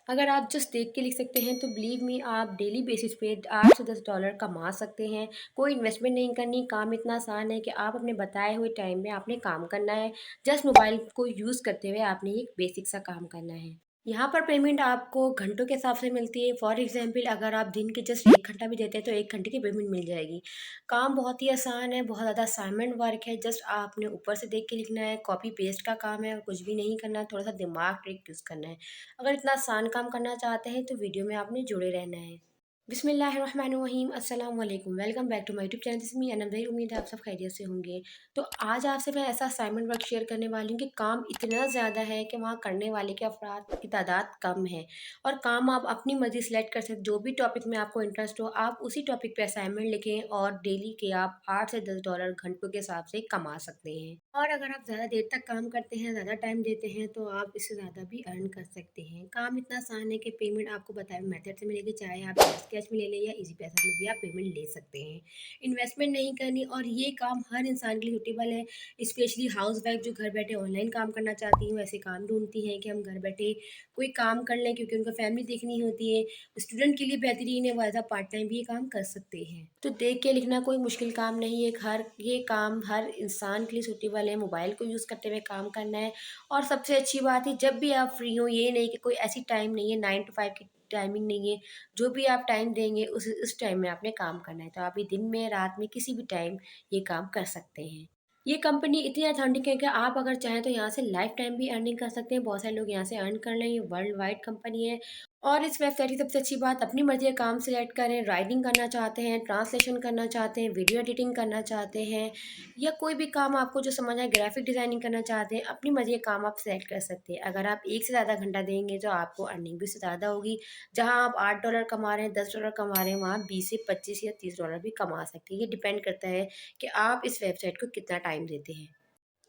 अगर आप जस्ट देख के लिख सकते हैं तो बिलीव मी आप डेली बेसिस पे 8 से 10 डॉलर कमा सकते हैं। कोई इन्वेस्टमेंट नहीं करनी, काम इतना आसान है कि आप अपने बताए हुए टाइम में आपने काम करना है। जस्ट मोबाइल को यूज़ करते हुए आपने एक बेसिक सा काम करना है। यहाँ पर पेमेंट आपको घंटों के हिसाब से मिलती है। फॉर एग्जांपल अगर आप दिन के जस्ट 1 घंटा भी देते हैं तो 1 घंटे की पेमेंट मिल जाएगी। काम बहुत ही आसान है, बहुत ज़्यादा असाइनमेंट वर्क है। जस्ट आपने ऊपर से देख के लिखना है, कॉपी पेस्ट का काम है और कुछ भी नहीं करना है, थोड़ा-सा दिमाग ट्रिक यूज़ करना है। अगर इतना आसान काम करना चाहते हैं तो वीडियो में आपने जुड़े रहना है। बिस्मिल्लाहिर्रहमानिर्रहीम, अस्सलाम वालेकुम। Welcome back to my YouTube channel. This is me another. उम्मीद है आप सब खैरियत से होंगे। तो आज आपसे मैं ऐसा असाइनमेंट वर्क शेयर करने वाली हूँ कि काम इतना ज़्यादा है कि वहाँ करने वाले के अफराद की तादाद कम है और काम आप अपनी मर्ज़ी सेलेक्ट कर सकते। जो भी टॉपिक में आपको इंटरेस्ट हो आप उसी टॉपिक पे असाइनमेंट लिखें और डेली के आप 8 से 10 डॉलर घंटों के हिसाब से कमा सकते हैं। और अगर आप ज़्यादा देर तक काम करते हैं, ज़्यादा टाइम देते हैं तो आप इससे ज़्यादा भी अर्न कर सकते हैं। काम इतना आसान है कि पेमेंट आपको बताए हुए मेथड से मिलेगी, चाहे आप कैश में ले लें या इजी पैसा में भी आप पेमेंट ले सकते हैं। इन्वेस्टमेंट नहीं करनी और ये काम हर इंसान के लिए सूटेबल है, स्पेशली हाउसवाइफ जो घर बैठे ऑनलाइन काम करना चाहती हैं, वैसे काम ढूँढती हैं कि हम घर बैठे कोई काम कर लें क्योंकि उनको फैमिली देखनी होती है। स्टूडेंट के लिए बेहतरीन है, वो एज़ अ पार्ट टाइम भी ये काम कर सकते हैं। तो देख के लिखना कोई मुश्किल काम नहीं है, ये काम हर इंसान के लिए सूटेबल है। मोबाइल को यूज़ करते हुए काम करना है और सबसे अच्छी बात है जब भी आप फ्री हो, ये नहीं कि कोई ऐसी टाइम नहीं है 9 टू 5 की टाइमिंग नहीं है। जो भी आप टाइम देंगे उस टाइम में आपने काम करना है। तो आप ये दिन में, रात में, किसी भी टाइम ये काम कर सकते हैं। ये कंपनी इतनी ऑथेंटिक है कि आप अगर चाहें तो यहाँ से लाइफ टाइम भी अर्निंग कर सकते हैं। बहुत सारे लोग यहाँ से अर्न कर रहे हैं। ये वर्ल्ड वाइड कंपनी है और इस वेबसाइट की सबसे अच्छी बात, अपनी मर्ज़ी का काम सिलेक्ट करें। राइटिंग करना चाहते हैं, ट्रांसलेशन करना चाहते हैं, वीडियो एडिटिंग करना चाहते हैं या कोई भी काम आपको जो समझ आए, ग्राफिक डिज़ाइनिंग करना चाहते हैं, अपनी मर्ज़ी का काम आप सिलेक्ट कर सकते हैं। अगर आप 1 से ज़्यादा घंटा देंगे तो आपको अर्निंग भी उससे ज़्यादा होगी। जहाँ आप 8 डॉलर कमा रहे हैं, 10 डॉलर कमा रहे हैं, वहाँ 20 से 25 या 30 डॉलर भी कमा सकते हैं। ये डिपेंड करता है कि आप इस वेबसाइट को कितना टाइम देते हैं।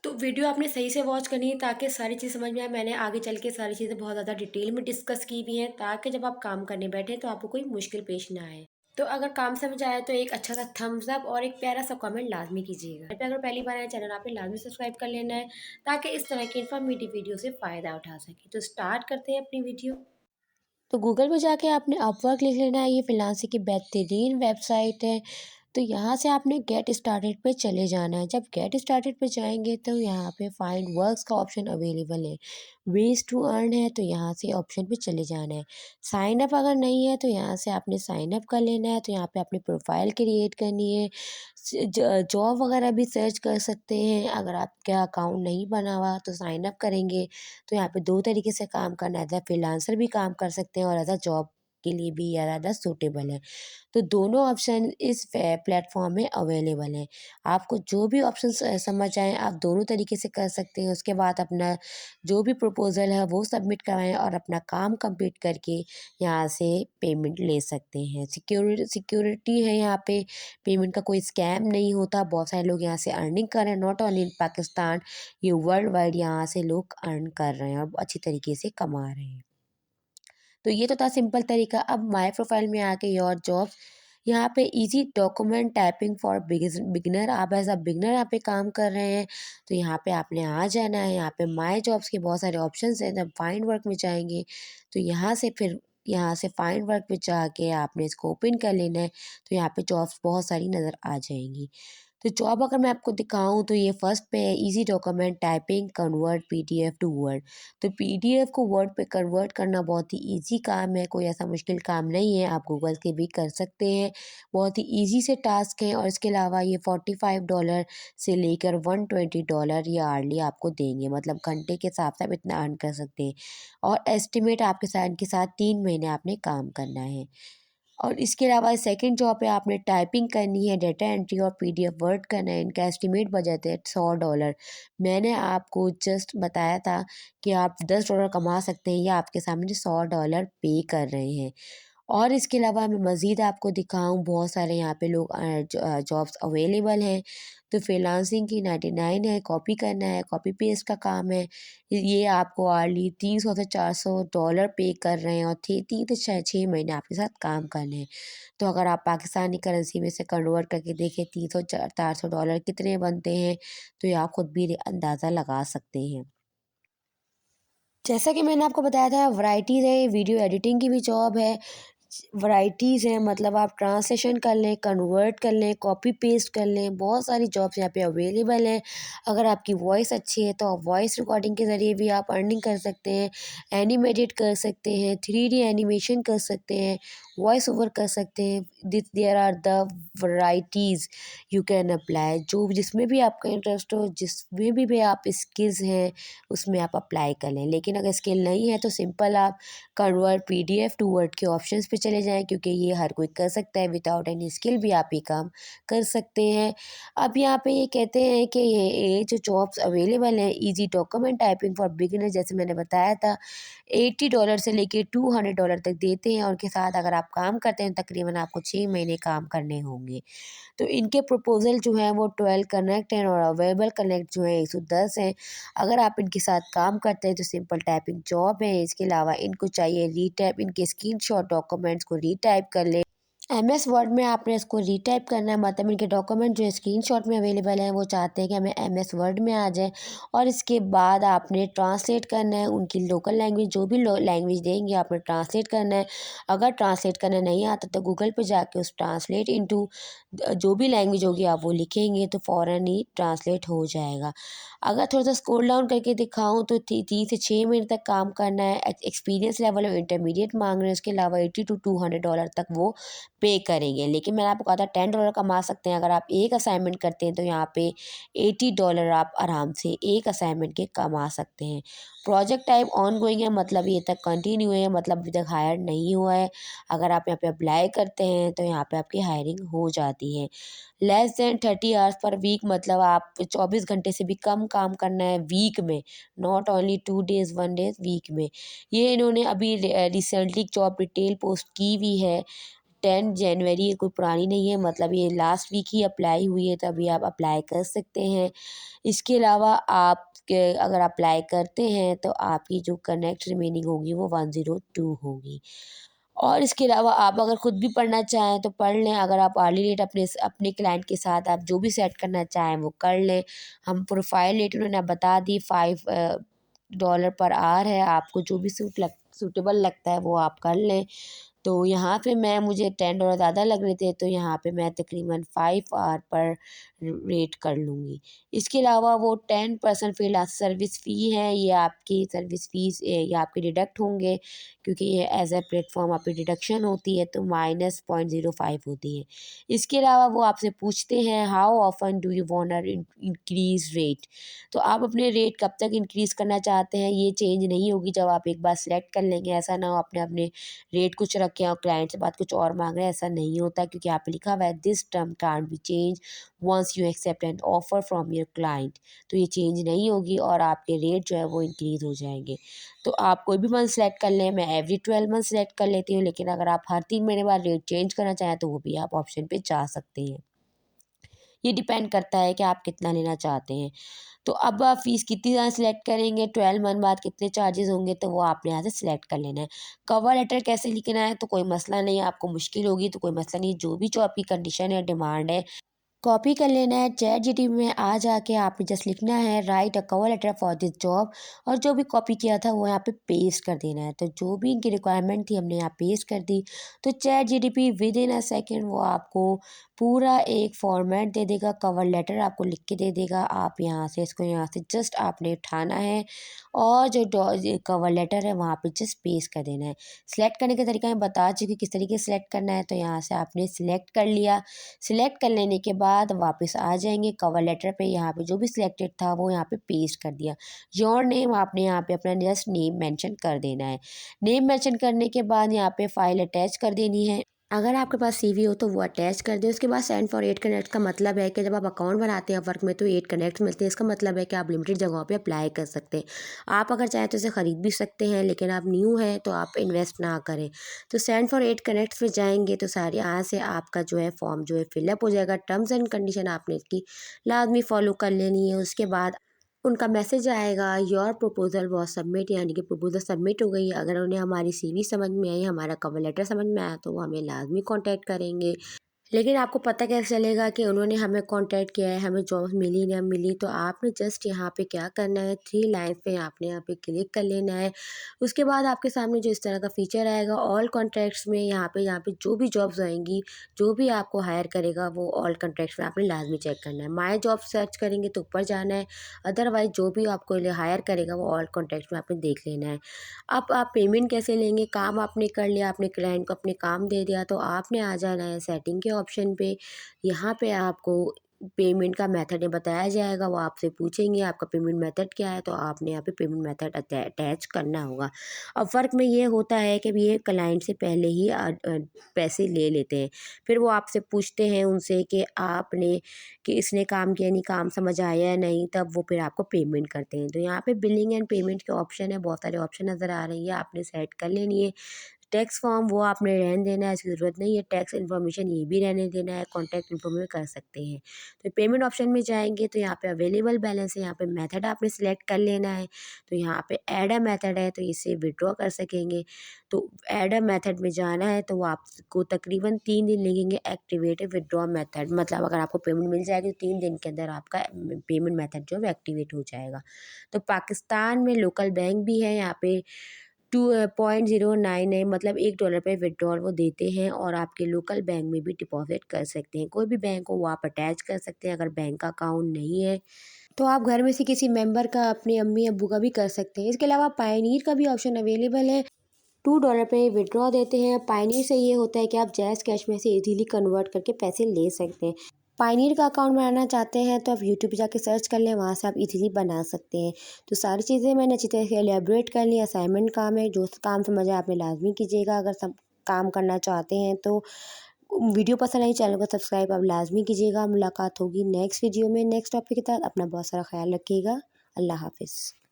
तो वीडियो आपने सही से वॉच करनी है ताकि सारी चीज़ समझ में आए। मैंने आगे चल के सारी चीज़ें बहुत ज़्यादा डिटेल में डिस्कस की भी हैं ताकि जब आप काम करने बैठें तो आपको कोई मुश्किल पेश ना आए। तो अगर काम समझ आए तो एक अच्छा सा थम्स अप और एक प्यारा सा कमेंट लाज़मी कीजिएगा। पे अगर पहली बार आए चैनल आपने लाज़मी सब्सक्राइब कर लेना है ताकि इस तरह की इन्फॉर्मेटिव वीडियो से फ़ायदा उठा सकें। तो स्टार्ट करते हैं अपनी वीडियो। तो गूगल पे जाके आपने अपवर्क लिख लेना है। ये फ्रीलांसिंग की बेहतरीन वेबसाइट है। तो यहाँ से आपने गेट स्टार्टेड पे चले जाना है। जब गेट स्टार्टेड पे जाएंगे तो यहाँ पे फाइंड वर्क्स का ऑप्शन अवेलेबल है। वेज टू अर्न है तो यहाँ से ऑप्शन पे चले जाना है। साइन अप अगर नहीं है तो यहाँ से आपने साइन अप कर लेना है। तो यहाँ पे अपनी प्रोफाइल क्रिएट करनी है। जॉब वगैरह भी सर्च कर सकते हैं। अगर आपका अकाउंट नहीं बना हुआ तो साइन अप करेंगे तो यहाँ पे 2 तरीके से काम करना है। एज़ अ फ्रीलांसर भी काम कर सकते हैं और एज़ अ जॉब के लिए भी ये ज़्यादा सूटेबल है। तो दोनों ऑप्शन इस प्लेटफ़ॉर्म में अवेलेबल हैं। आपको जो भी ऑप्शन समझ आएँ आप दोनों तरीके से कर सकते हैं। उसके बाद अपना जो भी प्रपोज़ल है वो सबमिट कराएँ और अपना काम कंप्लीट करके यहाँ से पेमेंट ले सकते हैं। सिक्योरिटी है यहाँ पे, पेमेंट का कोई स्कैम नहीं होता। बहुत सारे लोग यहाँ से अर्निंग कर रहे हैं, नॉट ओनली इन पाकिस्तान, ये वर्ल्ड वाइड यहाँ से लोग अर्न कर रहे हैं और अच्छी तरीके से कमा रहे हैं। तो ये तो था सिंपल तरीका। अब माय प्रोफाइल में आके योर जॉब्स, यहाँ पे easy document typing for beginner, आप एज अ बिगिनर यहाँ पे काम कर रहे हैं तो यहाँ पे आपने आ जाना है। यहाँ पे माय जॉब्स के बहुत सारे ऑप्शंस हैं। जब फाइंड वर्क में जाएंगे तो यहाँ से फाइंड वर्क में जाके आपने इसको ओपन कर लेना है। तो यहाँ पे जॉब्स बहुत सारी नज़र आ जाएंगी। तो जॉब अगर मैं आपको दिखाऊं तो ये फर्स्ट पे है, easy document typing convert PDF to word. तो पीडीएफ को वर्ड पे कन्वर्ट करना बहुत ही इजी काम है, कोई ऐसा मुश्किल काम नहीं है। आप गूगल से भी कर सकते हैं, बहुत ही इजी से टास्क है। और इसके अलावा ये $45 से लेकर $120 ये आर्ली आपको देंगे, मतलब घंटे के हिसाब से आप इतना अर्न कर सकते हैं। और एस्टिमेट आपके साथ इनके साथ 3 महीने आपने काम करना है। और इसके अलावा सेकंड जॉब पे आपने टाइपिंग करनी है, डेटा एंट्री और पीडीएफ वर्ड करना है। इनका एस्टिमेट बजट है $100। मैंने आपको जस्ट बताया था कि आप $10 कमा सकते हैं, या आपके सामने $100 पे कर रहे हैं। और इसके अलावा मैं मज़ीद आपको दिखाऊँ, बहुत सारे यहाँ पे लोग जॉब्स अवेलेबल हैं। तो फ्रीलांसिंग की 99 है, कॉपी करना है, कॉपी पेस्ट का काम है। ये आपको आर्ली 300 से $400 पे कर रहे हैं और 3 से 6 महीने आपके साथ काम करने हैं। तो अगर आप पाकिस्तानी करेंसी में से कन्वर्ट करके देखें 300 $400 कितने बनते हैं, तो ये आप खुद भी अंदाज़ा लगा सकते हैं। जैसा कि मैंने आपको बताया था, वैराइटीज़ है, वीडियो एडिटिंग की भी जॉब है। वैराइटीज़ हैं, मतलब आप ट्रांसलेशन कर लें, कन्वर्ट कर लें, कॉपी पेस्ट कर लें, बहुत सारी जॉब्स यहाँ पे अवेलेबल हैं। अगर आपकी वॉइस अच्छी है तो आप वॉइस रिकॉर्डिंग के ज़रिए भी आप अर्निंग कर सकते हैं, एनिमेटेड कर सकते हैं, 3D एनिमेशन कर सकते हैं, वॉइस ओवर कर सकते हैं। This there are the varieties you can apply. जो जिसमें भी आपका इंटरेस्ट हो, जिसमें भी आप स्किल्स हैं, उसमें आप अप्लाई कर लें। लेकिन अगर स्किल नहीं है तो सिंपल आप कन्वर्ट पीडीएफ टू वर्ड के ऑप्शंस पे चले जाएँ, क्योंकि ये हर कोई कर सकता है, विदाउट एनी स्किल भी आप ये काम कर सकते हैं। अब यहाँ पे ये कहते हैं कि ये जो जॉब्स अवेलेबल हैं, easy document typing for beginner, जैसे मैंने बताया था, $80 से लेके $200 तक देते हैं, और उनके साथ अगर आप काम करते हैं तकरीबन आपको 6 महीने काम करने होंगे। तो इनके प्रपोज़ल जो हैं वो 12 कनेक्ट हैं, और अवेलेबल कनेक्ट जो है 110 हैं। अगर आप इनके साथ काम करते हैं तो सिंपल टाइपिंग जॉब है। इसके अलावा इनको चाहिए रीटाइप, इनके स्क्रीनशॉट डॉक्यूमेंट्स को रीटाइप कर लें। एमएस वर्ड में आपने इसको रीटाइप करना है, मतलब इनके डॉक्यूमेंट जो स्क्रीनशॉट में अवेलेबल हैं वो चाहते हैं कि हमें एमएस वर्ड में आ जाए, और इसके बाद आपने ट्रांसलेट करना है। उनकी लोकल लैंग्वेज, जो भी लैंग्वेज देंगे आपने ट्रांसलेट करना है। अगर ट्रांसलेट करना नहीं आता तो गूगल पे जाके उस ट्रांसलेट इनटू जो भी लैंग्वेज होगी आप वो लिखेंगे तो फ़ौरन ही ट्रांसलेट हो जाएगा। अगर थोड़ा सा स्क्रॉल डाउन करके दिखाऊँ तो 3 से 6 महीने तक काम करना है। एक्सपीरियंस लेवल इंटरमीडिएट मांग रहे हैं। उसके अलावा $80 to $200 तक वो पे करेंगे। लेकिन मैंने आपको कहा था $10 कमा सकते हैं। अगर आप एक असाइनमेंट करते हैं तो यहाँ पे $80 आप आराम से एक असाइनमेंट के कमा सकते हैं। प्रोजेक्ट टाइप ऑनगोइंग है, मतलब ये तक कंटिन्यू है, मतलब अभी तक हायर नहीं हुआ है। अगर आप यहाँ पे अप्लाई करते हैं तो यहाँ पे आपकी हायरिंग हो जाती है। Less than 30 hours per week, मतलब आप 24 घंटे से भी कम काम करना है वीक में, not only 2 days 1 days week में। ये इन्होंने अभी रिसेंटली जॉब डिटेल पोस्ट की हुई है, 10 जनवरी, ये कोई पुरानी नहीं है, मतलब ये लास्ट वीक ही अप्लाई हुई है, तो अभी आप अप्लाई कर सकते हैं। इसके अलावा आप अगर अप्लाई करते हैं तो आपकी जो कनेक्ट रिमेनिंग होगी वो 102 होगी। और इसके अलावा आप अगर खुद भी पढ़ना चाहें तो पढ़ लें। अगर आप अर्ली रेट अपने अपने क्लाइंट के साथ आप जो भी सेट करना चाहें वो कर लें। हम प्रोफाइल रेट उन्होंने बता दी, $5 पर आवर है। आपको जो भी सूटेबल लगता है वो आप कर लें। तो यहाँ पे मुझे $10 ज़्यादा लग रहे थे, तो यहाँ पे मैं तकरीबन 5 आवर पर रेट कर लूँगी। इसके अलावा वो 10% फ्रीलांस सर्विस फ़ी है, ये आपकी सर्विस फ़ीस ये आपके डिडक्ट होंगे, क्योंकि ये एज़ अ प्लेटफॉर्म आपकी डिडक्शन होती है, तो -0.05 होती है। इसके अलावा वो आपसे पूछते हैं how often do you want increase rate, तो आप अपने रेट कब तक इंक्रीज़ करना चाहते हैं, ये चेंज नहीं होगी जब आप एक बार सेलेक्ट कर लेंगे। ऐसा ना हो आपने अपने रेट कुछ रखे हैं और क्लाइंट से बात कुछ और मांग रहे हैं, ऐसा नहीं होता, क्योंकि यहाँ पे लिखा हुआ है this term can't be change once you accept an offer from your client. तो ये चेंज नहीं होगी और आपके रेट जो है वो इंक्रीज़ हो जाएंगे। तो आप कोई भी मंथ सेलेक्ट कर लें, मैं एवरी 12 मंथ सेलेक्ट कर लेती हूँ, लेकिन अगर आप हर 3 महीने बाद रेट चेंज करना चाहें तो वो भी आप ऑप्शन पे जा सकते हैं। ये डिपेंड करता है कि आप कितना लेना चाहते हैं। तो अब आप फ़ीस कितनी ज़्यादा सिलेक्ट करेंगे, 12 मंथ बाद कितने चार्जेस होंगे, तो वो आपने यहाँ से सिलेक्ट कर लेना है। कवर लेटर कैसे लिखना है, तो कोई मसला नहीं है, आपको मुश्किल होगी तो कोई मसला नहीं, जो भी जो आपकी कंडीशन है, डिमांड है, कॉपी कर लेना है। चैट जीटीपी में आ जाके आपने जस्ट लिखना है write a cover letter for this job, और जो भी कॉपी किया था वो यहाँ पे पेस्ट कर देना है। तो जो भी इनकी रिक्वायरमेंट थी हमने यहाँ पेस्ट कर दी। तो chat GTP with in a second वो आपको पूरा एक फॉर्मेट दे देगा, कवर लेटर आपको लिख के दे देगा। आप यहाँ से इसको यहाँ से जस्ट आपने उठाना है, और जो कवर लेटर है वहाँ पे जस्ट पेस्ट कर देना है। सिलेक्ट करने का तरीका मैं बता चुकी, किस तरीके से सिलेक्ट करना है। तो यहाँ से आपने सिलेक्ट कर लिया। सिलेक्ट कर लेने के बाद वापस आ जाएंगे कवर लेटर पे, यहाँ पे जो भी सिलेक्टेड था वो यहाँ पे पेस्ट कर दिया। योर नेम आपने यहाँ पे अपना जस्ट नेम मेंशन कर देना है। नेम मेंशन करने के बाद यहाँ पे फाइल अटैच कर देनी है। अगर आपके पास सीवी हो तो वो अटैच कर दें। उसके बाद सेंड फॉर 8 कनेक्ट का मतलब है कि जब आप अकाउंट बनाते हैं वर्क में तो 8 कनेक्ट मिलते हैं। इसका मतलब है कि आप लिमिटेड जगहों पे अप्लाई कर सकते हैं। आप अगर चाहें तो इसे ख़रीद भी सकते हैं, लेकिन आप न्यू हैं तो आप इन्वेस्ट ना करें। तो सेंड फॉर 8 कनेक्ट पे जाएंगे तो सारे यहाँ से आपका जो है फॉर्म जो है फिलअप हो जाएगा। टर्म्स एंड कंडीशन आपने इसकी लाजमी फॉलो कर लेनी है। उसके बाद उनका मैसेज आएगा योर प्रपोजल वॉज सबमिट, यानी कि प्रपोजल सबमिट हो गई। अगर उन्हें हमारी सीवी समझ में आई, हमारा कवर लेटर समझ में आया तो वो हमें लाजमी कांटेक्ट करेंगे। लेकिन आपको पता कैसे चलेगा कि उन्होंने हमें कॉन्टैक्ट किया है, हमें जॉब मिली ना मिली? तो आपने जस्ट यहाँ पे क्या करना है, 3 लाइन्स पे आपने यहाँ पे क्लिक कर लेना है। उसके बाद आपके सामने जो इस तरह का फीचर आएगा, ऑल कॉन्टैक्ट्स में यहाँ पे जो भी जॉब्स आएँगी, जो भी आपको हायर करेगा वो ऑल कॉन्टैक्ट्स में आपने लाज़मी चेक करना है। माय जॉब सर्च करेंगे तो ऊपर जाना है, अदरवाइज़ जो भी आपको हायर करेगा वो ऑल कॉन्टैक्ट्स में आपने देख लेना है। अब आप पेमेंट कैसे लेंगे? काम आपने कर लिया, आपने क्लाइंट को अपने काम दे दिया, तो आपने आ जाना है सेटिंग के ऑप्शन पे। यहाँ पे आपको पेमेंट का मेथड बताया जाएगा, वो आपसे पूछेंगे आपका पेमेंट मेथड क्या है, तो आपने यहाँ पे पेमेंट मेथड अटैच करना होगा। अब फ़र्क में ये होता है कि ये क्लाइंट से पहले ही पैसे ले लेते हैं। फिर वो आपसे पूछते हैं उनसे कि इसने काम किया नहीं, काम समझ आया या नहीं, तब वो फिर आपको पेमेंट करते हैं। तो यहाँ पे बिलिंग एंड पेमेंट के ऑप्शन है, बहुत सारे ऑप्शन नज़र आ रही है, आपने सेट कर लेनी है। टैक्स फॉर्म वो आपने रहने देना है, इसकी ज़रूरत नहीं है। टैक्स इन्फॉर्मेशन ये भी रहने देना है, कॉन्टैक्ट इन्फॉर्मेशन कर सकते हैं। तो पेमेंट ऑप्शन में जाएँगे तो यहाँ पे अवेलेबल बैलेंस है, यहाँ पे मेथड आपने सिलेक्ट कर लेना है। तो यहाँ पे ऐड अ मेथड है, तो इसे विथड्रॉ कर सकेंगे। तो ऐड अ मेथड में जाना है तो वो आपको तकरीबन 3 दिन लगेंगे एक्टिवेट विथड्रॉ मेथड, मतलब अगर आपको पेमेंट मिल जाएगी तो 3 दिन के अंदर आपका पेमेंट मेथड जो है वो एक्टिवेट हो जाएगा। तो पाकिस्तान में लोकल बैंक भी है, यहाँ पे 2.099 मतलब $1 पे विथड्रॉल वो देते हैं और आपके लोकल बैंक में भी डिपॉज़िट कर सकते हैं। कोई भी बैंक हो वो आप अटैच कर सकते हैं, अगर बैंक का अकाउंट नहीं है, तो आप घर में से किसी मेंबर का, अपने अम्मी-अब्बू का भी कर सकते हैं। इसके अलावा पायनीर का भी ऑप्शन अवेलेबल है, $2 पे विथड्रॉ देते हैं। पायनीर से ये होता है कि आप जैज़ कैश में से ईज़िली कन्वर्ट करके पैसे ले सकते हैं। पायनीर का अकाउंट बनाना चाहते हैं तो आप यूट्यूब पे जाके सर्च कर लें, वहाँ से आप ईज़िली बना सकते हैं। तो सारी चीज़ें मैंने अच्छी तरह से एलैबोरेट कर ली, असाइनमेंट काम है, जो काम समझ आए आप में लाज़मी कीजिएगा अगर सब काम करना चाहते हैं तो। वीडियो पसंद आई चैनल को सब्सक्राइब आप लाज़मी कीजिएगा। मुलाकात होगी नेक्स्ट वीडियो में नेक्स्ट टॉपिक के साथ। अपना बहुत सारा ख़्याल रखिएगा। अल्लाह हाफ़िज़।